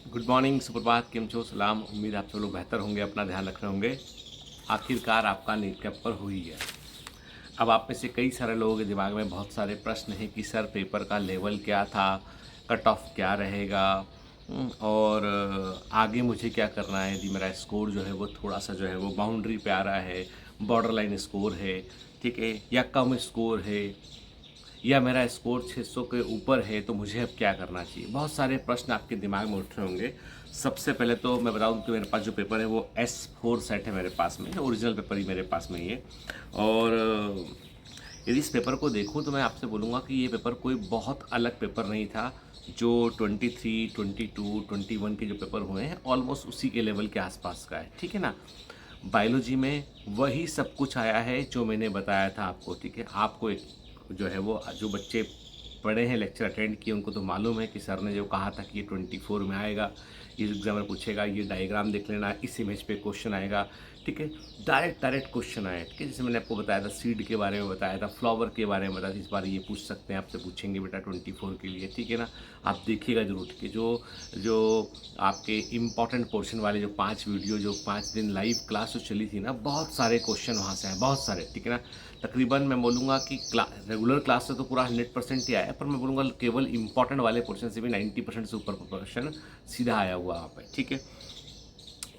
Good morning, सुप्रभात, केम छो, सलाम। उम्मीद आप सब लोग बेहतर होंगे, अपना ध्यान रख रहे होंगे। आखिरकार आपका नीट पेपर हो ही गया। अब आप में से कई सारे लोगों के दिमाग में बहुत सारे प्रश्न हैं कि सर पेपर का लेवल क्या था, कट ऑफ क्या रहेगा, और आगे मुझे क्या करना है यदि मेरा स्कोर जो है वो थोड़ा सा जो है वो बाउंड्री पे आ रहा है, बॉर्डर लाइन स्कोर है, ठीक है, या कम स्कोर है, या मेरा स्कोर 600 के ऊपर है, तो मुझे अब क्या करना चाहिए। बहुत सारे प्रश्न आपके दिमाग में उठ रहे होंगे। सबसे पहले तो मैं बताऊं कि मेरे पास जो पेपर है वो S4 सेट है मेरे पास में, ओरिजिनल पेपर ही मेरे पास में ही है। और यदि इस पेपर को देखूं तो मैं आपसे बोलूँगा कि ये पेपर कोई बहुत अलग पेपर नहीं था। जो 23, 22, 21 के जो पेपर हुए हैं ऑलमोस्ट उसी के लेवल के आसपास का है, ठीक है ना। बायोलॉजी में वही सब कुछ आया है जो मैंने बताया था आपको, ठीक है। आपको एक जो है वो जो बच्चे पढ़े हैं, लेक्चर अटेंड किए, उनको तो मालूम है कि सर ने जो कहा था कि ये 24 में आएगा, इस एग्जाम में पूछेगा, ये डायग्राम देख लेना, इस इमेज पे क्वेश्चन आएगा, ठीक है। डायरेक्ट डायरेक्ट क्वेश्चन आए, ठीक है। जैसे मैंने आपको बताया था, सीड के बारे में बताया था, फ्लावर के बारे में बताया था। इस बार ये पूछ सकते हैं, आपसे पूछेंगे बेटा 24 के लिए, ठीक है ना। आप देखिएगा जरूर, ठीक है। जो जो आपके इम्पॉर्टेंट पोर्शन वाले जो 5 वीडियो, जो 5 दिन लाइव क्लास जो चली थी ना, बहुत सारे क्वेश्चन वहाँ से आए, बहुत सारे, ठीक है ना। तकरीबन मैं बोलूँगा कि रेगुलर क्लास से तो पूरा 100% ही आया, पर मैं बोलूँगा केवल इंपॉर्टेंट वाले पोर्शन से भी 90% से ऊपर क्वेश्चन सीधा आया हुआ वहाँ पे, ठीक है।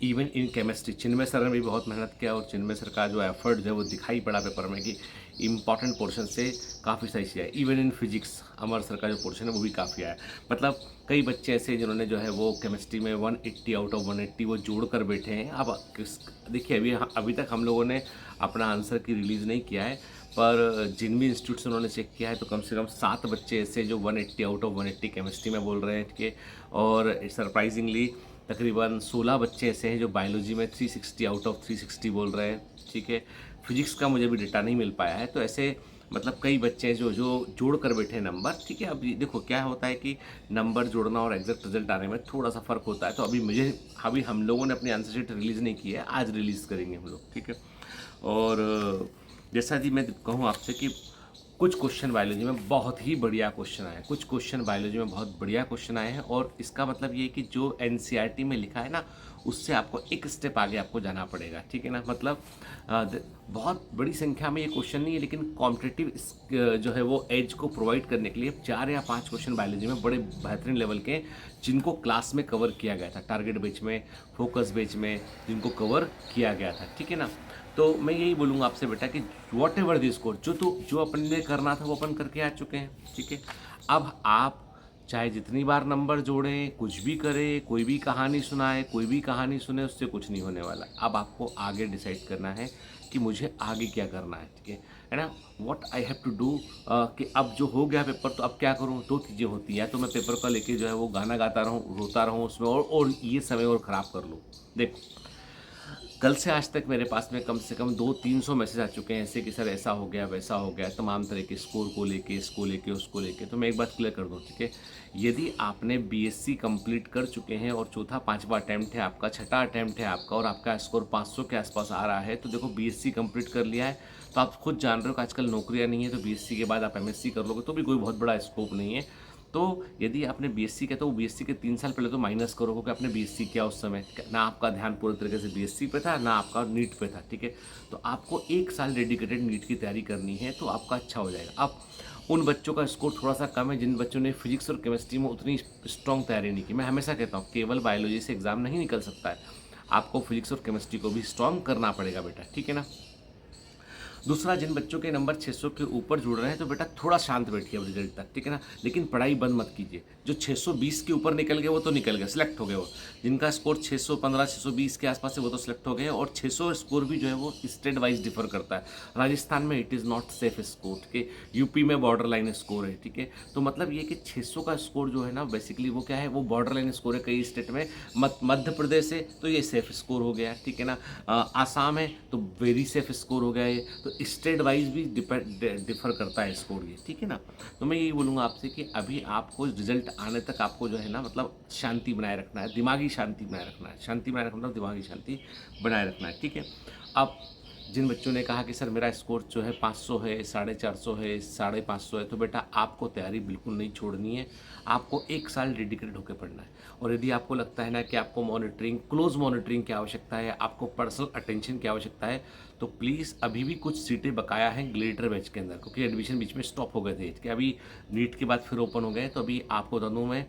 Even in chemistry Chinmay sir ने भी बहुत मेहनत किया, और चिन्मय सर का जो एफर्ट है वो दिखाई पड़ा पेपर में कि इंपॉर्टेंट पोर्शन से काफ़ी सही से आया। Even in physics Amar sir का जो पोर्शन है वो भी काफ़ी आया। मतलब कई बच्चे ऐसे जिन्होंने जो है वो केमिस्ट्री में 180 आउट ऑफ 180 वो जोड़ कर बैठे हैं। अब देखिए, अभी तक हम लोगों ने अपना आंसर की रिलीज़ नहीं किया है, पर जिन भी इंस्टीट्यूट से उन्होंने चेक किया है तो कम से कम 7 बच्चे ऐसे जो 180 आउट ऑफ 180 केमिस्ट्री में बोल रहे हैं, ठीक है। और सरप्राइजिंगली तकरीबन 16 बच्चे ऐसे हैं जो बायोलॉजी में 360 आउट ऑफ 360 बोल रहे हैं, ठीक है। फिजिक्स का मुझे भी डेटा नहीं मिल पाया है, तो ऐसे मतलब कई बच्चे हैं जो जो जोड़ कर बैठे हैं नंबर, ठीक है। अभी देखो क्या होता है कि नंबर जोड़ना और एग्जैक्ट रिजल्ट आने में थोड़ा सा फ़र्क होता है। तो अभी हम लोगों ने अपनी आंसर शीट रिलीज़ नहीं की है, आज रिलीज़ करेंगे हम लोग, ठीक है। और जैसा कि मैं कहूँ आपसे कि कुछ क्वेश्चन बायोलॉजी में बहुत ही बढ़िया क्वेश्चन आए हैं, कुछ क्वेश्चन बायोलॉजी में बहुत बढ़िया क्वेश्चन आए हैं, और इसका मतलब ये है कि जो एनसीईआरटी में लिखा है ना, उससे आपको एक स्टेप आगे आपको जाना पड़ेगा, ठीक है ना। मतलब बहुत बड़ी संख्या में ये क्वेश्चन नहीं है, लेकिन कॉम्पिटिटिव जो है वो एज को प्रोवाइड करने के लिए 4 या 5 क्वेश्चन बायोलॉजी में बड़े बेहतरीन लेवल के, जिनको क्लास में कवर किया गया था, टारगेट बैच में, फोकस बैच में, जिनको कवर किया गया था, ठीक है ना। तो मैं यही बोलूँगा आपसे बेटा कि वॉट एवर दी स्कोर, जो अपन ने करना था वो अपन करके आ चुके हैं, ठीक है। अब आप चाहे जितनी बार नंबर जोड़ें, कुछ भी करें, कोई भी कहानी सुनाए, कोई भी कहानी सुने, उससे कुछ नहीं होने वाला। अब आपको आगे डिसाइड करना है कि मुझे आगे क्या करना है, ठीक है ना। What I have to do, कि अब जो हो गया पेपर, तो अब क्या करूँ। दो चीज़ें होती हैं, या तो मैं पेपर को लेके जो है वो गाना गाता रहूँ, रोता रहूँ उसमें, और ये समय और ख़राब कर लूँ। देखो, कल से आज तक मेरे पास में कम से कम 200-300 मैसेज आ चुके हैं ऐसे कि सर ऐसा हो गया, वैसा हो गया, तमाम तरह के स्कोर को लेके, इसको लेके, उसको लेके। तो मैं एक बात क्लियर कर दूं, ठीक है। यदि आपने बीएससी कंप्लीट कर चुके हैं और चौथा पांचवा अटैम्प्ट है आपका, छठा अटैम्प्ट है आपका, और आपका स्कोर 500 के आसपास आ रहा है, तो देखो बीएससी कंप्लीट कर लिया है, तो आप खुद जान रहे हो कि आजकल नौकरियां नहीं है, तो बीएससी के बाद आप एमएससी कर लोगे तो भी कोई बहुत बड़ा स्कोप नहीं है। तो यदि आपने बीएससी किया तो बीएससी के 3 साल पहले तो माइनस करो कि आपने बीएससी किया उस समय, ना आपका ध्यान पूरी तरीके से बीएससी पे था, ना आपका नीट पे था, ठीक है। तो आपको 1 साल डेडिकेटेड नीट की तैयारी करनी है, तो आपका अच्छा हो जाएगा। अब उन बच्चों का स्कोर थोड़ा सा कम है जिन बच्चों ने फिजिक्स और केमिस्ट्री में उतनी स्ट्रॉन्ग तैयारी नहीं की। मैं हमेशा कहता हूँ केवल बायोलॉजी से एग्जाम नहीं निकल सकता है, आपको फिजिक्स और केमिस्ट्री को भी स्ट्रॉन्ग करना पड़ेगा बेटा, ठीक है ना। दूसरा, जिन बच्चों के नंबर 600 के ऊपर जुड़ रहे हैं तो बेटा थोड़ा शांत बैठिए अब रिजल्ट तक, ठीक है ना। लेकिन पढ़ाई बंद मत कीजिए। जो 620 के ऊपर निकल गए वो तो निकल गए, सिलेक्ट हो गए। वो जिनका स्कोर 615 620 के आसपास है वो तो सिलेक्ट हो गए, और 600 स्कोर भी जो है वो स्टेट वाइज डिफर करता है। राजस्थान में it is not safe score, ठीक है। यूपी में बॉर्डर लाइन स्कोर है, ठीक है। तो मतलब ये कि 600 का स्कोर जो है ना, बेसिकली वो क्या है, वो बॉर्डर लाइन स्कोर है कई स्टेट में। मध्य प्रदेश है तो ये सेफ स्कोर हो गया, ठीक है ना। आसाम है तो वेरी सेफ स्कोर हो गया ये। तो स्टेट वाइज भी डिफर करता है स्कोर ये, ठीक है ना। तो मैं यही बोलूँगा आपसे कि अभी आपको रिजल्ट आने तक आपको जो है ना, मतलब शांति बनाए रखना है, दिमागी शांति बनाए रखना है, शांति बनाए रखना, दिमागी शांति बनाए रखना है, ठीक है। अब जिन बच्चों ने कहा कि सर मेरा स्कोर जो है 500 है, 450 है, 550 है, तो बेटा आपको तैयारी बिल्कुल नहीं छोड़नी है। आपको 1 साल डेडिकेटेड होकर पढ़ना है। और यदि आपको लगता है ना कि आपको मॉनिटरिंग, क्लोज मॉनिटरिंग की आवश्यकता है, आपको पर्सनल अटेंशन की आवश्यकता है, तो प्लीज़ अभी भी कुछ सीटें बकाया हैं ग्लेटर बैच के अंदर, क्योंकि एडमिशन बीच में स्टॉप हो गए थे कि अभी नीट के बाद फिर ओपन हो गए। तो अभी आपको बता दूँ मैं,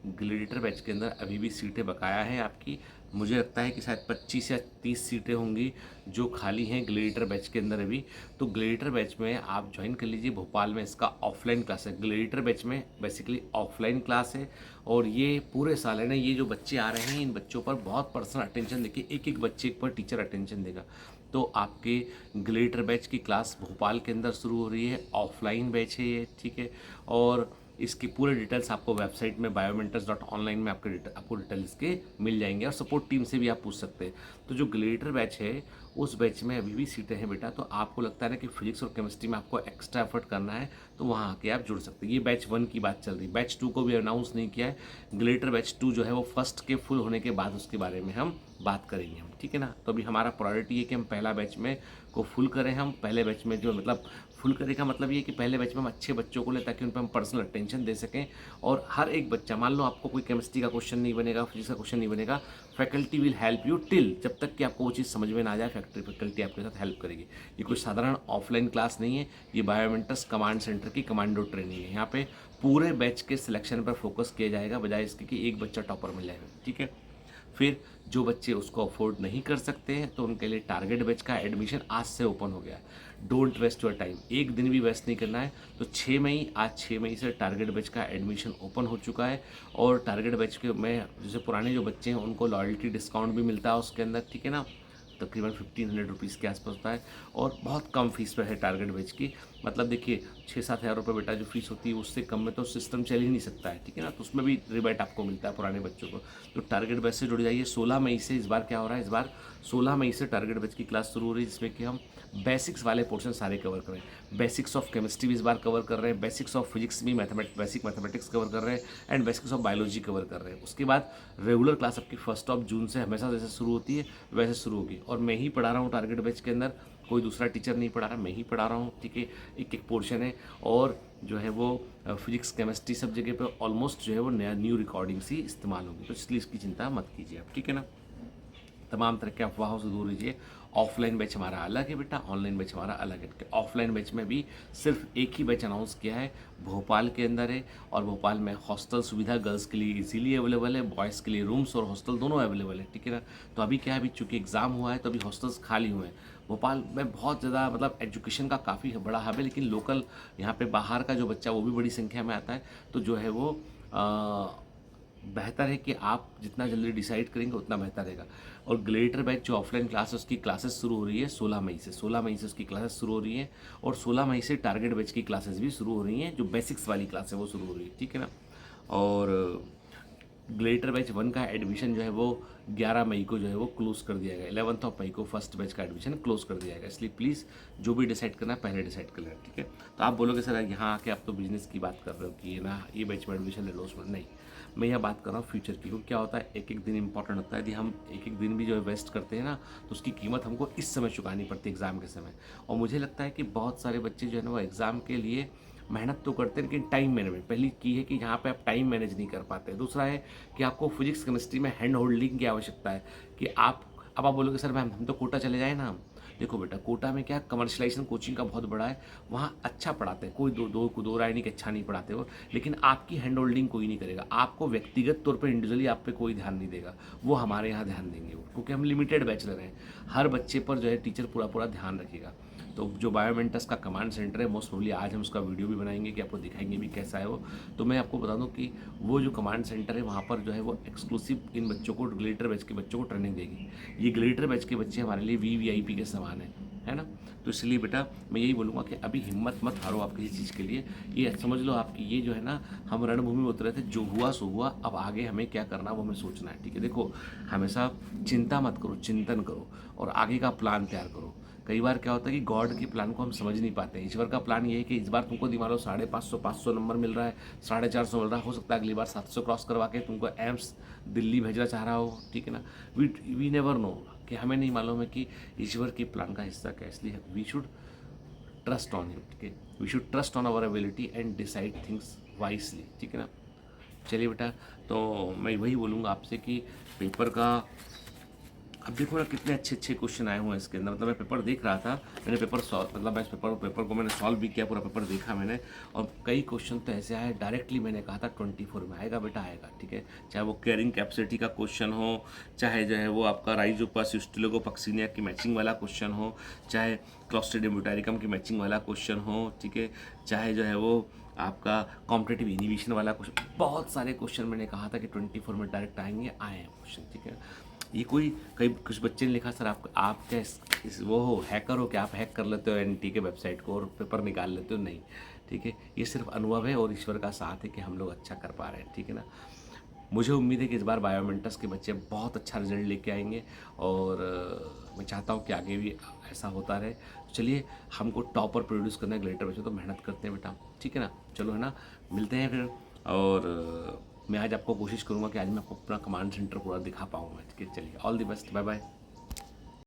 ग्लेडिएटर बैच के अंदर अभी भी सीटें बकाया हैं आपकी। मुझे लगता है कि शायद 25 या 30 सीटें होंगी जो खाली हैं ग्लेडिएटर बैच के अंदर अभी। तो ग्लेडिएटर बैच में आप ज्वाइन कर लीजिए। भोपाल में इसका ऑफलाइन क्लास है। ग्लेडिएटर बैच में बेसिकली ऑफलाइन क्लास है, और ये पूरे साल है ना, ये जो बच्चे आ रहे हैं इन बच्चों पर बहुत पर्सनल अटेंशन देखिए, एक एक बच्चे पर टीचर अटेंशन देगा। तो आपके ग्लेडिएटर बैच की क्लास भोपाल के अंदर शुरू हो रही है, ऑफलाइन बैच है ये, ठीक है। और इसकी पूरे डिटेल्स आपको वेबसाइट में biomentors.online में आपको डिटेल्स के मिल जाएंगे, और सपोर्ट टीम से भी आप पूछ सकते हैं। तो जो ग्लेडिएटर बैच है उस बैच में अभी भी सीटें हैं बेटा। तो आपको लगता है ना कि फिजिक्स और केमिस्ट्री में आपको एक्स्ट्रा एफर्ट करना है, तो वहाँ आके आप जुड़ सकते हैं। ये बैच 1 की बात चल रही है, बैच 2 को भी अनाउंस नहीं किया है। ग्लेडिएटर बैच 2 जो है वो फर्स्ट के फुल होने के बाद उसके बारे में हम बात करेंगे हम, ठीक है ना। तो अभी हमारा प्रायोरिटी है कि हम पहला बैच में को फुल करें। हम पहले बैच में जो मतलब फुल करे का मतलब ये कि पहले बैच में हम अच्छे बच्चों को लें, ताकि उन पर हम पर्सनल अटेंशन दे सकें। और हर एक बच्चा, मान लो आपको कोई केमिस्ट्री का क्वेश्चन नहीं बनेगा, फिजिक्स का क्वेश्चन नहीं बनेगा, faculty will help you till, जब तक कि आपको वो चीज़ समझ में ना आ जाए फैकल्टी आपके साथ हेल्प करेगी। ये कोई साधारण ऑफलाइन क्लास नहीं है, ये बायोमेंटस कमांड सेंटर की कमांडो ट्रेनिंग है। यहाँ पे पूरे बैच के सिलेक्शन पर फोकस किया जाएगा, बजाय इसके कि एक बच्चा टॉपर मिल जाएगा, ठीक है। फिर जो बच्चे उसको अफोर्ड नहीं कर सकते हैं तो उनके लिए टारगेट बैच का एडमिशन आज से ओपन हो गया है। डोंट वेस्ट योर टाइम, एक दिन भी वेस्ट नहीं करना है। तो 6 मई, आज 6 मई से टारगेट बैच का एडमिशन ओपन हो चुका है। और टारगेट बैच के में जैसे पुराने जो बच्चे हैं उनको लॉयल्टी डिस्काउंट भी मिलता है उसके अंदर, ठीक है ना। तकरीबन 1500 रुपीज़ के आसपास होता है, और बहुत कम फीस पर है टारगेट बैच की। मतलब देखिए 6-7 हज़ार रुपये बेटा जो फीस होती है, उससे कम में तो सिस्टम चल ही नहीं सकता है, ठीक है ना। तो उसमें भी रिबेट आपको मिलता है पुराने बच्चों को। तो टारगेट बैच से जुड़ जाइए। 16 मई से इस बार क्या हो रहा है, इस बार 16 मई से टारगेट बैच की क्लास शुरू हो रही है, जिसमें कि हम बेसिक्स वाले पोर्शन सारे कवर कर रहे हैं। बेसिक्स ऑफ केमिस्ट्री भी इस बार कवर कर रहे हैं, बेसिक्स ऑफ फिजिक्स भी, बेसिक मैथमेटिक्स कवर कर रहे हैं, and basics of biology cover कर रहे हैं। उसके बाद रेगुलर क्लास आपकी 1 जून से हमेशा जैसे शुरू होती है वैसे शुरू होगी। और मैं ही पढ़ा रहा हूँ टारगेट बैच के अंदर, कोई दूसरा टीचर नहीं पढ़ा रहा, मैं ही पढ़ा रहा हूँ, ठीक है। एक एक पोर्शन है, और जो है वो फिजिक्स केमिस्ट्री सब जगह पे ऑलमोस्ट जो है वो नया न्यू रिकॉर्डिंग्स ही इस्तेमाल होगी। तो इसलिए इसकी चिंता मत कीजिए आप, ठीक है ना। तमाम तरह के अफवाहों से दूर रहिए। ऑफलाइन बैच हमारा अलग है बेटा, ऑनलाइन बैच हमारा अलग है। ऑफलाइन बैच में भी सिर्फ एक ही बैच अनाउंस किया है, भोपाल के अंदर है। और भोपाल में हॉस्टल सुविधा गर्ल्स के लिए इजीली अवेलेबल है, बॉयज़ के लिए रूम्स और हॉस्टल दोनों अवेलेबल है, ठीक है ना। तो अभी क्या है, अभी चूँकि एग्ज़ाम हुआ है तो अभी हॉस्टल्स खाली हुए हैं। भोपाल में बहुत ज़्यादा मतलब एजुकेशन का काफ़ी बड़ा हब है, लेकिन लोकल यहाँ पे बाहर का जो बच्चा वो भी बड़ी संख्या में आता है। तो जो है वो बेहतर है कि आप जितना जल्दी डिसाइड करेंगे उतना बेहतर रहेगा। और ग्लेडिएटर बैच जो ऑफलाइन क्लास है उसकी क्लासेस शुरू हो रही है 16 मई से। 16 मई से उसकी क्लासेस शुरू हो रही हैं, और 16 मई से टारगेट बैच की क्लासेस भी शुरू हो रही हैं, जो बेसिक्स वाली क्लास है वो शुरू हो रही है, ठीक है ना। और ग्लेडिएटर बैच 1 का एडमिशन जो है वो 11 मई को जो है वो क्लोज कर दिया गया। 11 मई को फर्स्ट बैच का एडमिशन क्लोज कर दिया गया। इसलिए प्लीज़ जो भी डिसाइड करना है पहले डिसाइड कर लेना, ठीक है। तो आप बोलोगे सर यहाँ आके आप तो बिजनेस की बात कर रहे हो कि ये ना ये बैच में एडमिशन ले लो उसमें, नहीं, मैं यहाँ बात कर रहा हूँ फ्यूचर की। क्योंकि क्या होता है, एक एक दिन इंपॉर्टेंट होता है। यदि हम एक एक दिन भी जो है वेस्ट करते हैं ना, तो उसकी कीमत हमको इस समय चुकानी पड़ती है, एग्ज़ाम के समय। और मुझे लगता है कि बहुत सारे बच्चे जो है ना वो एग्ज़ाम के लिए मेहनत तो करते हैं, लेकिन टाइम मैनेजमेंट पहली की है कि यहाँ पे आप टाइम मैनेज नहीं कर पाते। दूसरा है कि आपको फिजिक्स केमिस्ट्री में हैंड होल्डिंग की आवश्यकता है कि अब आप बोलोगे सर मैम हम तो कोटा चले जाए ना। देखो बेटा, कोटा में क्या कमर्शलाइजेशन कोचिंग का बहुत बड़ा है, वहाँ अच्छा पढ़ाते हैं, कोई दो राय नहीं कि अच्छा नहीं पढ़ाते हो, लेकिन आपकी हैंड होल्डिंग कोई नहीं करेगा। आपको व्यक्तिगत तौर पर इंडिविजुअली आप पे कोई ध्यान नहीं देगा, वो हमारे यहाँ ध्यान देंगे वो, क्योंकि हम लिमिटेड बैचलर हैं। हर बच्चे पर जो है टीचर पूरा पूरा ध्यान रखेगा। तो जो बायोमेंटस का कमांड सेंटर है, मोस्ट प्रोबेबली आज हम उसका वीडियो भी बनाएंगे कि आपको दिखाएंगे भी कैसा है वो। तो मैं आपको बता दूं कि वो जो कमांड सेंटर है वहाँ पर जो है वो एक्सक्लूसिव इन बच्चों को, ग्लेडिएटर बैच के बच्चों को ट्रेनिंग देगी। ये ग्लेडिएटर बैच के बच्चे हमारे लिए VVIP के समान है ना। तो इसलिए बेटा मैं यही बोलूँगा कि अभी हिम्मत मत हारो आप किसी चीज़ के लिए। ये समझ लो आपकी ये जो है ना, हम रणभूमि में उतरे थे, जो हुआ सो हुआ, अब आगे हमें क्या करना वो हमें सोचना है, ठीक है। देखो हमेशा चिंता मत करो, चिंतन करो और आगे का प्लान तैयार करो। कई बार क्या होता है कि गॉड के प्लान को हम समझ नहीं पाते हैं। ईश्वर का प्लान ये है कि इस बार तुमको दिमाग लो 550 नंबर मिल रहा है, 450 मिल रहा है, हो सकता है अगली बार 700 क्रॉस करवा के तुमको एम्स दिल्ली भेजना चाह रहा हो, ठीक है ना। We never know. कि हमें नहीं मालूम है कि ईश्वर के प्लान का हिस्सा क्या है, इसलिए we should trust on him, ठीक है, we should trust on our ability and decide things wisely, ठीक है ना। चलिए बेटा, तो मैं वही बोलूँगा आपसे कि पेपर का अब देखो ना कितने अच्छे अच्छे क्वेश्चन आए हुए हैं इसके अंदर। मतलब मैं पेपर देख रहा था, मैंने पेपर सॉल्व, मतलब मैं इस पेपर को मैंने सॉल्व भी किया, पूरा पेपर देखा मैंने, और कई क्वेश्चन तो ऐसे आए डायरेक्टली मैंने कहा था 24 में आएगा बेटा, आएगा, ठीक है। चाहे वो कैरिंग कैपेसिटी का क्वेश्चन हो, चाहे जो है वो आपका राइजोपस यूस्टिलोगो पक्सिनिया की मैचिंग वाला क्वेश्चन हो, चाहे क्लॉस्ट्रिडियम ब्यूटारिकम की मैचिंग वाला क्वेश्चन हो, ठीक है, चाहे जो है वो आपका कॉम्पिटिटिव इनिबिशन वाला क्वेश्चन, बहुत सारे क्वेश्चन मैंने कहा था कि 24 में डायरेक्ट आएंगे, आए हैं क्वेश्चन, ठीक है। ये कोई कई कुछ बच्चे ने लिखा सर आप क्या इस वो हो, हैकर हो, क्या आप हैक कर लेते हो एनटी के वेबसाइट को और पेपर निकाल लेते हो? नहीं, ठीक है, ये सिर्फ अनुभव है और ईश्वर का साथ है कि हम लोग अच्छा कर पा रहे हैं, ठीक है ना। मुझे उम्मीद है कि इस बार बायोमेंटस के बच्चे बहुत अच्छा रिजल्ट लेके आएंगे और मैं चाहता हूँ कि आगे भी ऐसा होता रहे। चलिए, हमको टॉपर प्रोड्यूस करने के लेटर बच्चों तो मेहनत करते हैं बेटा, ठीक है ना। चलो है ना, मिलते हैं फिर। और मैं आज आपको कोशिश करूँगा कि आज मैं आपको अपना कमांड सेंटर पूरा दिखा पाऊँ मैं, ठीक है। चलिए, all the best, bye bye.